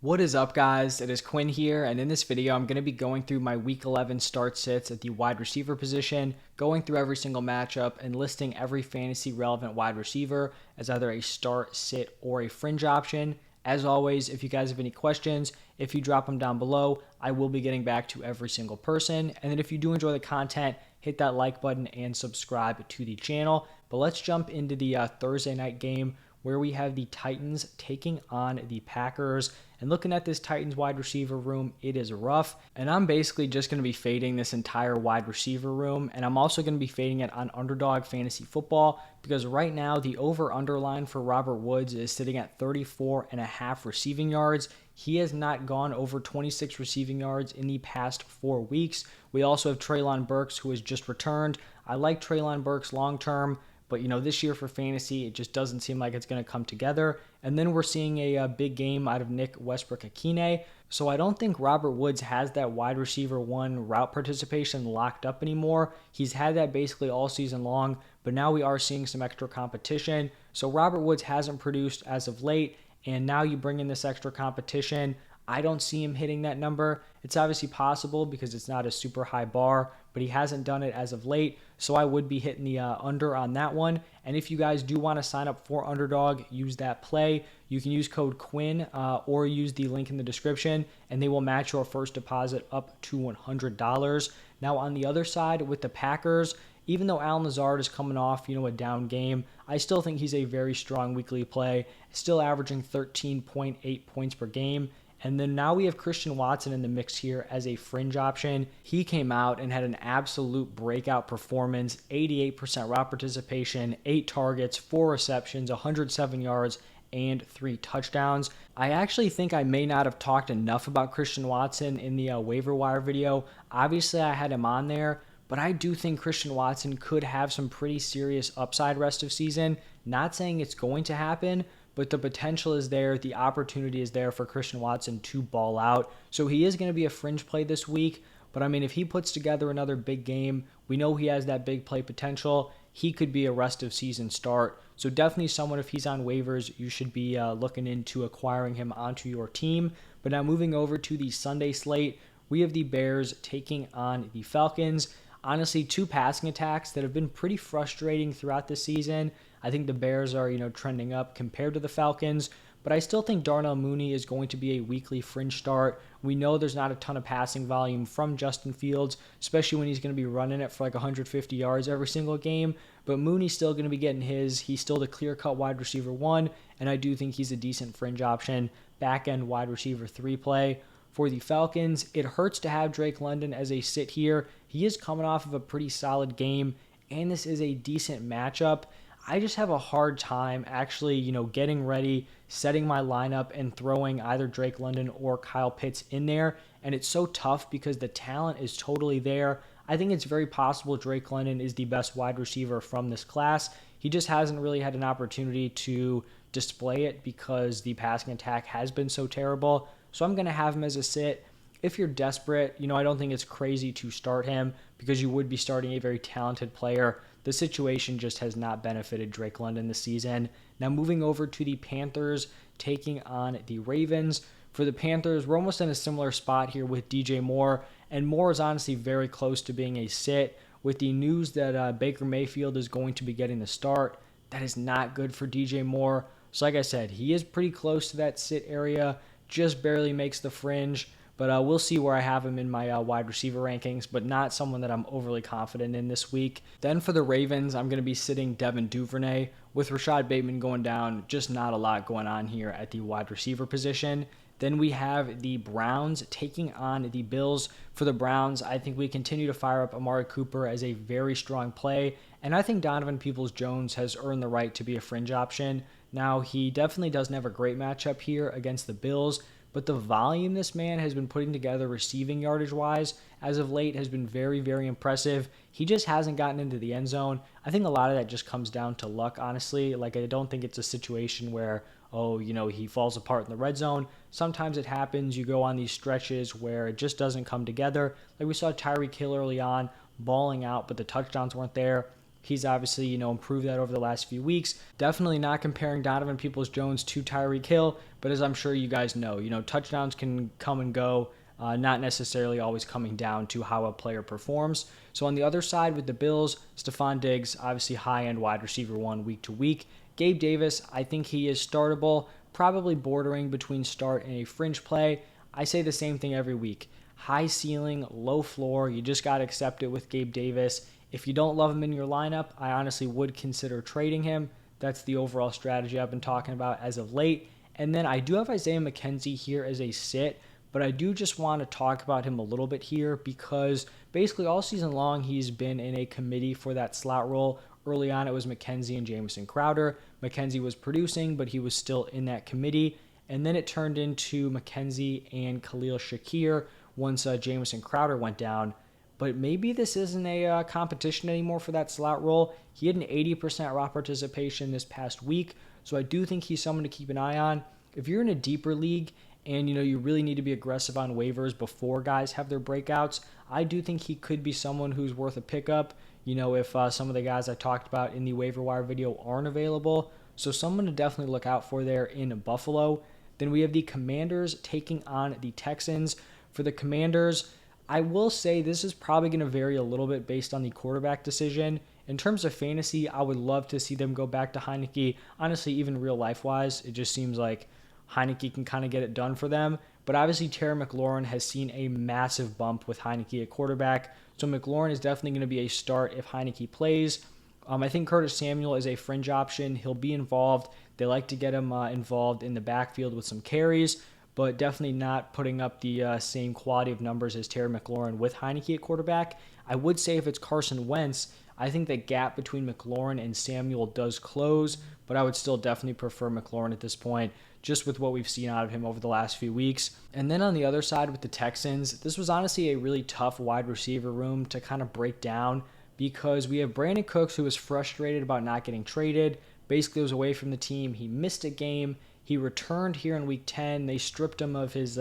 What is up, guys? It is Quinn here, and in this video, I'm going to be going through my Week 11 start sits at the wide receiver position, going through every single matchup, and listing every fantasy relevant wide receiver as either a start, sit, or a fringe option. As always, if you guys have any questions, if you drop them down below, I will be getting back to every single person. And then if you do enjoy the content, hit that like button and subscribe to the channel. But let's jump into the Thursday night game where we have the Titans taking on the Packers. And looking at this Titans wide receiver room, it is rough. And I'm basically just going to be fading this entire wide receiver room. And I'm also going to be fading it on Underdog Fantasy Football because right now the over-under line for Robert Woods is sitting at 34.5 receiving yards. He has not gone over 26 receiving yards in the past 4 weeks. We also have Treylon Burks, who has just returned. I like Treylon Burks long-term, but, this year for fantasy, it just doesn't seem like it's going to come together. And then we're seeing a big game out of Nick Westbrook-Akine. So I don't think Robert Woods has that wide receiver one route participation locked up anymore. He's had that basically all season long, but now we are seeing some extra competition. So Robert Woods hasn't produced as of late, and now you bring in this extra competition. I don't see him hitting that number. It's obviously possible because it's not a super high bar, but he hasn't done it as of late. So I would be hitting the under on that one. And if you guys do want to sign up for Underdog, use that play. You can use code Quinn or use the link in the description, and they will match your first deposit up to $100. Now on the other side with the Packers, even though Allen Lazard is coming off, a down game, I still think he's a very strong weekly play, still averaging 13.8 points per game. And then now we have Christian Watson in the mix here as a fringe option. He came out and had an absolute breakout performance, 88% route participation, 8 targets, 4 receptions, 107 yards, and 3 touchdowns. I actually think I may not have talked enough about Christian Watson in the waiver wire video. Obviously, I had him on there, but I do think Christian Watson could have some pretty serious upside rest of season. Not saying it's going to happen, but the potential is there. The opportunity is there for Christian Watson to ball out. So he is going to be a fringe play this week. But if he puts together another big game, we know he has that big play potential. He could be a rest of season start. So definitely someone, if he's on waivers, you should be looking into acquiring him onto your team. But now moving over to the Sunday slate, we have the Bears taking on the Falcons. Honestly, 2 passing attacks that have been pretty frustrating throughout the season. I think the Bears are, trending up compared to the Falcons, but I still think Darnell Mooney is going to be a weekly fringe start. We know there's not a ton of passing volume from Justin Fields, especially when he's going to be running it for like 150 yards every single game, but Mooney's still going to be getting his. He's still the clear-cut wide receiver 1, and I do think he's a decent fringe option, back-end wide receiver 3 play. For the Falcons, it hurts to have Drake London as a sit here. He is coming off of a pretty solid game, and this is a decent matchup. I just have a hard time actually, getting ready, setting my lineup, and throwing either Drake London or Kyle Pitts in there. And it's so tough because the talent is totally there. I think it's very possible Drake London is the best wide receiver from this class. He just hasn't really had an opportunity to display it because the passing attack has been so terrible. So I'm going to have him as a sit. If you're desperate, I don't think it's crazy to start him because you would be starting a very talented player. The situation just has not benefited Drake London this season. Now moving over to the Panthers taking on the Ravens. For the Panthers, we're almost in a similar spot here with DJ Moore, and Moore is honestly very close to being a sit. With the news that Baker Mayfield is going to be getting the start, that is not good for DJ Moore. So like I said, he is pretty close to that sit area, just barely makes the fringe. But we'll see where I have him in my wide receiver rankings, but not someone that I'm overly confident in this week. Then for the Ravens, I'm going to be sitting Devin Duvernay. With Rashad Bateman going down, just not a lot going on here at the wide receiver position. Then we have the Browns taking on the Bills. For the Browns, I think we continue to fire up Amari Cooper as a very strong play, and I think Donovan Peoples-Jones has earned the right to be a fringe option. Now, he definitely doesn't have a great matchup here against the Bills, but the volume this man has been putting together receiving yardage-wise as of late has been very, very impressive. He just hasn't gotten into the end zone. I think a lot of that just comes down to luck, honestly. I don't think it's a situation where, he falls apart in the red zone. Sometimes it happens. You go on these stretches where it just doesn't come together. Like we saw Tyreek Hill early on balling out, but the touchdowns weren't there. He's obviously, improved that over the last few weeks. Definitely not comparing Donovan Peoples-Jones to Tyreek Hill, but as I'm sure you guys know, touchdowns can come and go, not necessarily always coming down to how a player performs. So on the other side with the Bills, Stephon Diggs, obviously high-end wide receiver one week to week. Gabe Davis, I think he is startable, probably bordering between start and a fringe play. I say the same thing every week. High ceiling, low floor. You just got to accept it with Gabe Davis. If you don't love him in your lineup, I honestly would consider trading him. That's the overall strategy I've been talking about as of late. And then I do have Isaiah McKenzie here as a sit, but I do just want to talk about him a little bit here because basically all season long he's been in a committee for that slot role. Early on it was McKenzie and Jamison Crowder. McKenzie was producing, but he was still in that committee. And then it turned into McKenzie and Khalil Shakir once Jamison Crowder went down. But maybe this isn't a competition anymore for that slot role. He had an 80% raw participation this past week, so I do think he's someone to keep an eye on. If you're in a deeper league and you really need to be aggressive on waivers before guys have their breakouts, I do think he could be someone who's worth a pickup. If some of the guys I talked about in the waiver wire video aren't available, so someone to definitely look out for there in Buffalo. Then we have the Commanders taking on the Texans. For the Commanders, I will say this is probably going to vary a little bit based on the quarterback decision. In terms of fantasy, I would love to see them go back to Heineke. Honestly, even real life-wise, it just seems like Heineke can kind of get it done for them. But obviously, Terry McLaurin has seen a massive bump with Heineke at quarterback. So McLaurin is definitely going to be a start if Heineke plays. I think Curtis Samuel is a fringe option. He'll be involved. They like to get him involved in the backfield with some carries, but definitely not putting up the same quality of numbers as Terry McLaurin with Heineke at quarterback. I would say if it's Carson Wentz, I think the gap between McLaurin and Samuel does close, but I would still definitely prefer McLaurin at this point, just with what we've seen out of him over the last few weeks. And then on the other side with the Texans, this was honestly a really tough wide receiver room to kind of break down because we have Brandon Cooks, who was frustrated about not getting traded, basically was away from the team. He missed a game. He returned here in week 10. They stripped him of his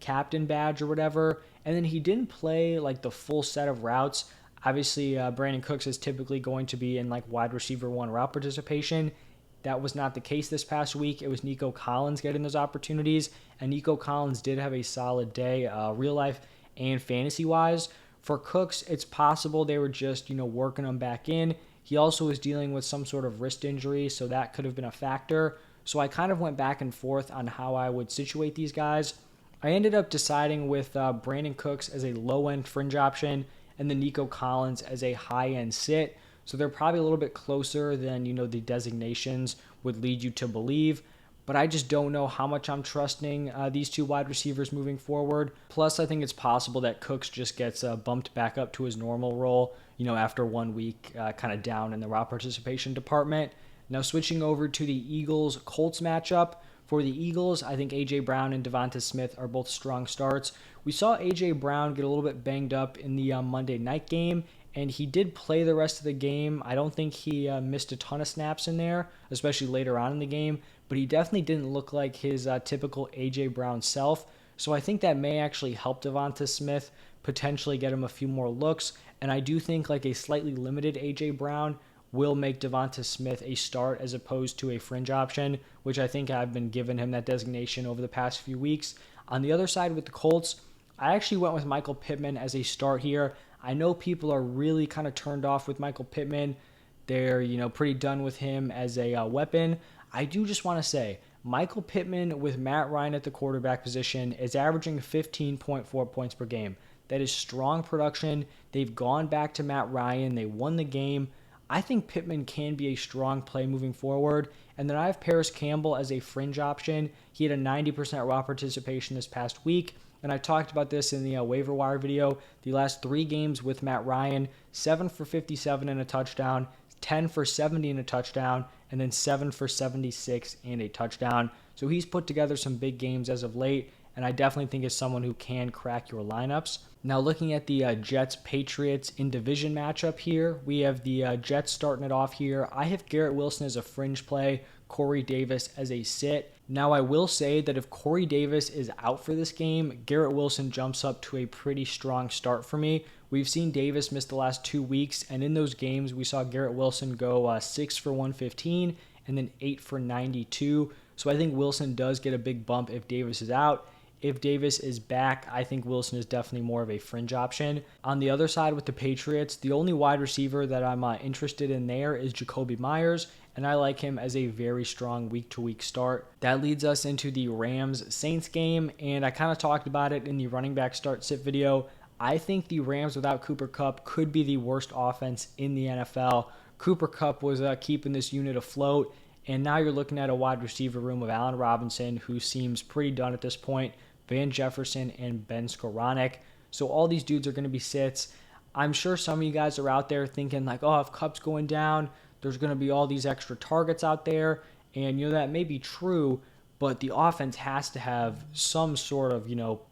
captain badge or whatever, and then he didn't play like the full set of routes. Obviously, Brandon Cooks is typically going to be in like wide receiver one route participation. That was not the case this past week. It was Nico Collins getting those opportunities, and Nico Collins did have a solid day, real life and fantasy-wise. For Cooks, it's possible they were just, working him back in. He also was dealing with some sort of wrist injury, so that could have been a factor. So I kind of went back and forth on how I would situate these guys. I ended up deciding with Brandon Cooks as a low-end fringe option and then Nico Collins as a high-end sit. So they're probably a little bit closer than, the designations would lead you to believe. But I just don't know how much I'm trusting these two wide receivers moving forward. Plus, I think it's possible that Cooks just gets bumped back up to his normal role, after 1 week kind of down in the route participation department. Now, switching over to the Eagles-Colts matchup. For the Eagles, I think A.J. Brown and Devonta Smith are both strong starts. We saw A.J. Brown get a little bit banged up in the Monday night game, and he did play the rest of the game. I don't think he missed a ton of snaps in there, especially later on in the game, but he definitely didn't look like his typical A.J. Brown self. So I think that may actually help Devonta Smith potentially get him a few more looks, and I do think like a slightly limited A.J. Brown will make Devonta Smith a start as opposed to a fringe option, which I think I've been giving him that designation over the past few weeks. On the other side with the Colts, I actually went with Michael Pittman as a start here. I know people are really kind of turned off with Michael Pittman. They're, pretty done with him as a weapon. I do just want to say, Michael Pittman with Matt Ryan at the quarterback position is averaging 15.4 points per game. That is strong production. They've gone back to Matt Ryan. They won the game. I think Pittman can be a strong play moving forward. And then I have Paris Campbell as a fringe option. He had a 90% raw participation this past week. And I talked about this in the waiver wire video. The last 3 games with Matt Ryan, 7 for 57 and a touchdown, 10 for 70 and a touchdown, and then 7 for 76 and a touchdown. So he's put together some big games as of late, and I definitely think is someone who can crack your lineups. Now looking at the Jets-Patriots in division matchup here, we have the Jets starting it off here. I have Garrett Wilson as a fringe play. Corey Davis as a sit. Now, I will say that if Corey Davis is out for this game, Garrett Wilson jumps up to a pretty strong start for me. We've seen Davis miss the last 2 weeks, and in those games, we saw Garrett Wilson go 6 for 115 and then 8 for 92. So I think Wilson does get a big bump if Davis is out. If Davis is back, I think Wilson is definitely more of a fringe option. On the other side with the Patriots, the only wide receiver that I'm interested in there is Jacoby Myers, and I like him as a very strong week-to-week start. That leads us into the Rams-Saints game, and I kind of talked about it in the running back start-sit video. I think the Rams without Cooper Kupp could be the worst offense in the NFL. Cooper Kupp was keeping this unit afloat, and now you're looking at a wide receiver room of Allen Robinson, who seems pretty done at this point, Van Jefferson, and Ben Skoranek. So all these dudes are going to be sits. I'm sure some of you guys are out there thinking like, oh, if Kupp's going down, there's going to be all these extra targets out there. And, that may be true, but the offense has to have some sort of,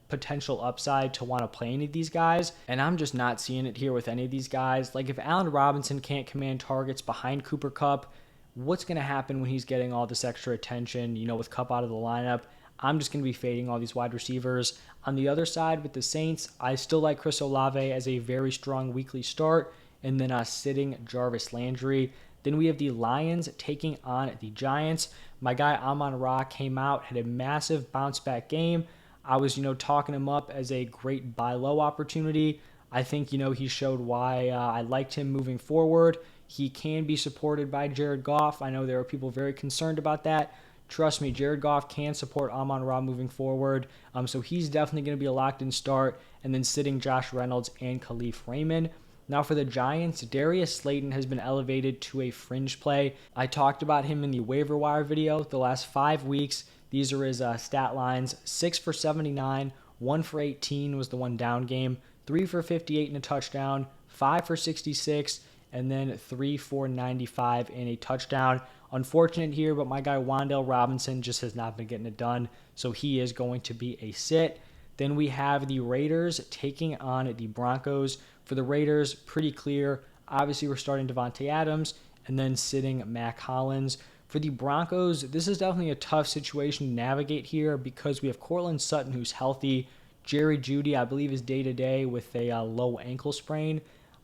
potential upside to want to play any of these guys. And I'm just not seeing it here with any of these guys. Like if Allen Robinson can't command targets behind Cooper Kupp, what's going to happen when he's getting all this extra attention, with Kupp out of the lineup? I'm just going to be fading all these wide receivers. On the other side with the Saints, I still like Chris Olave as a very strong weekly start, and then sitting Jarvis Landry. Then we have the Lions taking on the Giants. My guy Amon-Ra came out, had a massive bounce back game. I was, talking him up as a great buy low opportunity. I think, he showed why I liked him moving forward. He can be supported by Jared Goff. I know there are people very concerned about that. Trust me, Jared Goff can support Amon-Ra moving forward. So he's definitely going to be a locked-in start. And then sitting Josh Reynolds and Khalif Raymond. Now for the Giants, Darius Slayton has been elevated to a fringe play. I talked about him in the waiver wire video. The last 5 weeks, these are his stat lines. 6 for 79, 1 for 18 was the one down game, 3 for 58 and a touchdown, 5 for 66, and then 3 for 95 and a touchdown. Unfortunate here, but my guy Wan'Dale Robinson just has not been getting it done, so he is going to be a sit. Then we have the Raiders taking on the Broncos. For the Raiders, pretty clear. Obviously, we're starting Devontae Adams and then sitting Mac Hollins. For the Broncos, this is definitely a tough situation to navigate here because we have Cortland Sutton, who's healthy. Jerry Jeudy, I believe, is day-to-day with a low ankle sprain.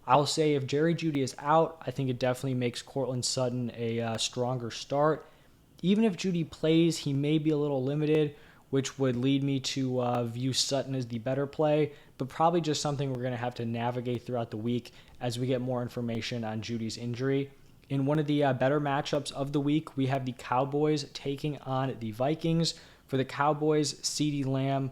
I'll say if Jerry Jeudy is out, I think it definitely makes Cortland Sutton a stronger start. Even if Jeudy plays, he may be a little limited, which would lead me to view Sutton as the better play, but probably just something we're going to have to navigate throughout the week as we get more information on Jeudy's injury. In one of the better matchups of the week, we have the Cowboys taking on the Vikings. For the Cowboys, CeeDee Lamb,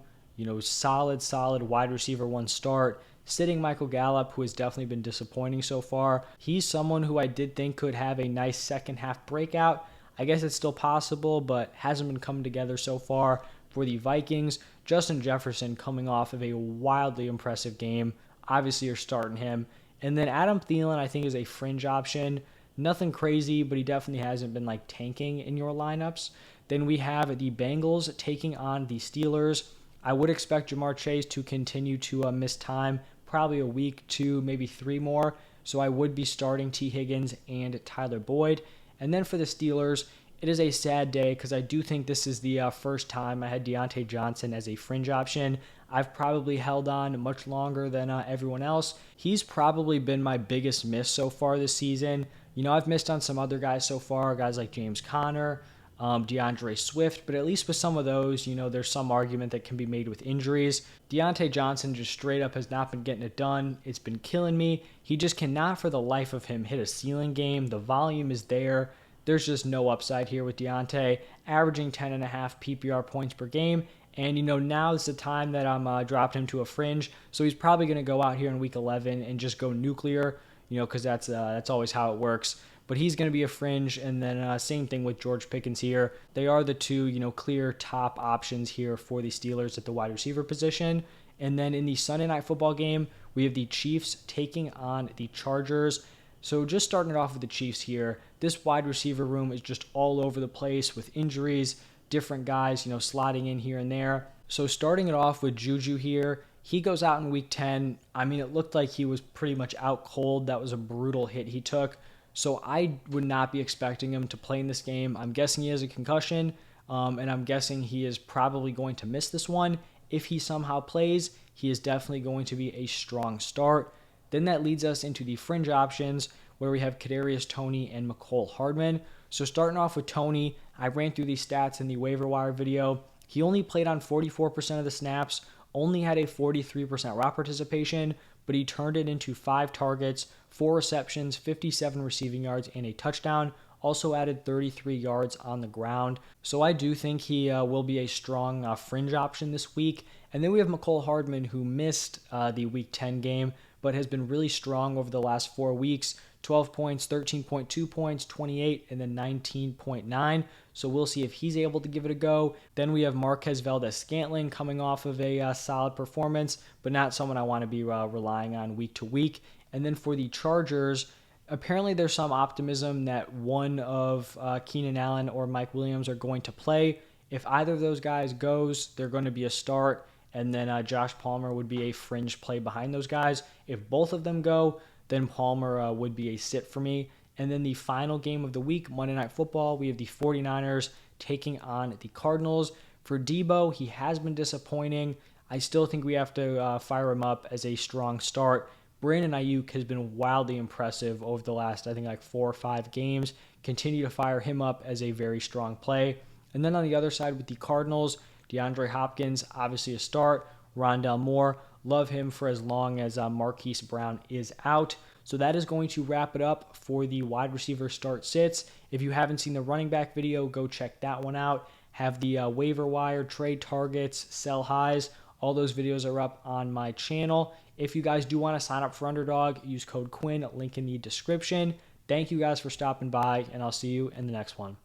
solid wide receiver one start. Sitting Michael Gallup, who has definitely been disappointing so far. He's someone who I did think could have a nice second half breakout. I guess it's still possible, but hasn't been coming together so far. For the Vikings, Justin Jefferson coming off of a wildly impressive game. Obviously, you're starting him. And then Adam Thielen, I think, is a fringe option. Nothing crazy, but he definitely hasn't been tanking in your lineups. Then we have the Bengals taking on the Steelers. I would expect Jamar Chase to continue to miss time, probably a week, 2, maybe 3 more. So I would be starting T. Higgins and Tyler Boyd. And then for the Steelers, it is a sad day because I do think this is the first time I had Deontay Johnson as a fringe option. I've probably held on much longer than everyone else. He's probably been my biggest miss so far this season. I've missed on some other guys so far, guys like James Conner, DeAndre Swift, but at least with some of those, there's some argument that can be made with injuries. Deontay Johnson just straight up has not been getting it done. It's been killing me. He just cannot for the life of him hit a ceiling game. The volume is there. There's just no upside here with Deontay, averaging 10.5 PPR points per game. And, now is the time that I'm dropping him to a fringe. So he's probably going to go out here in week 11 and just go nuclear, because that's always how it works. But he's going to be a fringe. And then same thing with George Pickens here. They are the two, clear top options here for the Steelers at the wide receiver position. And then in the Sunday Night Football game, we have the Chiefs taking on the Chargers. So just starting it off with the Chiefs here, this wide receiver room is just all over the place with injuries, different guys, slotting in here and there. So starting it off with Juju here, he goes out in week 10. I mean, it looked like he was pretty much out cold. That was a brutal hit he took. So I would not be expecting him to play in this game. I'm guessing he has a concussion, and I'm guessing he is probably going to miss this one. If he somehow plays, he is definitely going to be a strong start. Then that leads us into the fringe options where we have Kadarius Toney and Mecole Hardman. So starting off with Toney, I ran through these stats in the waiver wire video. He only played on 44% of the snaps, only had a 43% route participation, but he turned it into 5 targets, 4 receptions, 57 receiving yards, and a touchdown. Also added 33 yards on the ground. So I do think he will be a strong fringe option this week. And then we have Mecole Hardman, who missed the Week 10 game, but has been really strong over the last 4 weeks. 12 points, 13.2 points, 28, and then 19.9. So we'll see if he's able to give it a go. Then we have Marquez Valdes-Scantling coming off of a solid performance, but not someone I want to be relying on week to week. And then for the Chargers, apparently there's some optimism that one of Keenan Allen or Mike Williams are going to play. If either of those guys goes, they're going to be a start. And then Josh Palmer would be a fringe play behind those guys. If both of them go, then Palmer would be a sit for me. And then the final game of the week, Monday Night Football, we have the 49ers taking on the Cardinals. For Debo, he has been disappointing. I still think we have to fire him up as a strong start. Brandon Ayuk has been wildly impressive over the last, I think, like 4 or 5 games. Continue to fire him up as a very strong play. And then on the other side with the Cardinals, DeAndre Hopkins, obviously a start. Rondale Moore, love him for as long as Marquise Brown is out. So that is going to wrap it up for the wide receiver start sits. If you haven't seen the running back video, go check that one out. Have the waiver wire, trade targets, sell highs. All those videos are up on my channel. If you guys do want to sign up for Underdog, use code Quinn, link in the description. Thank you guys for stopping by, and I'll see you in the next one.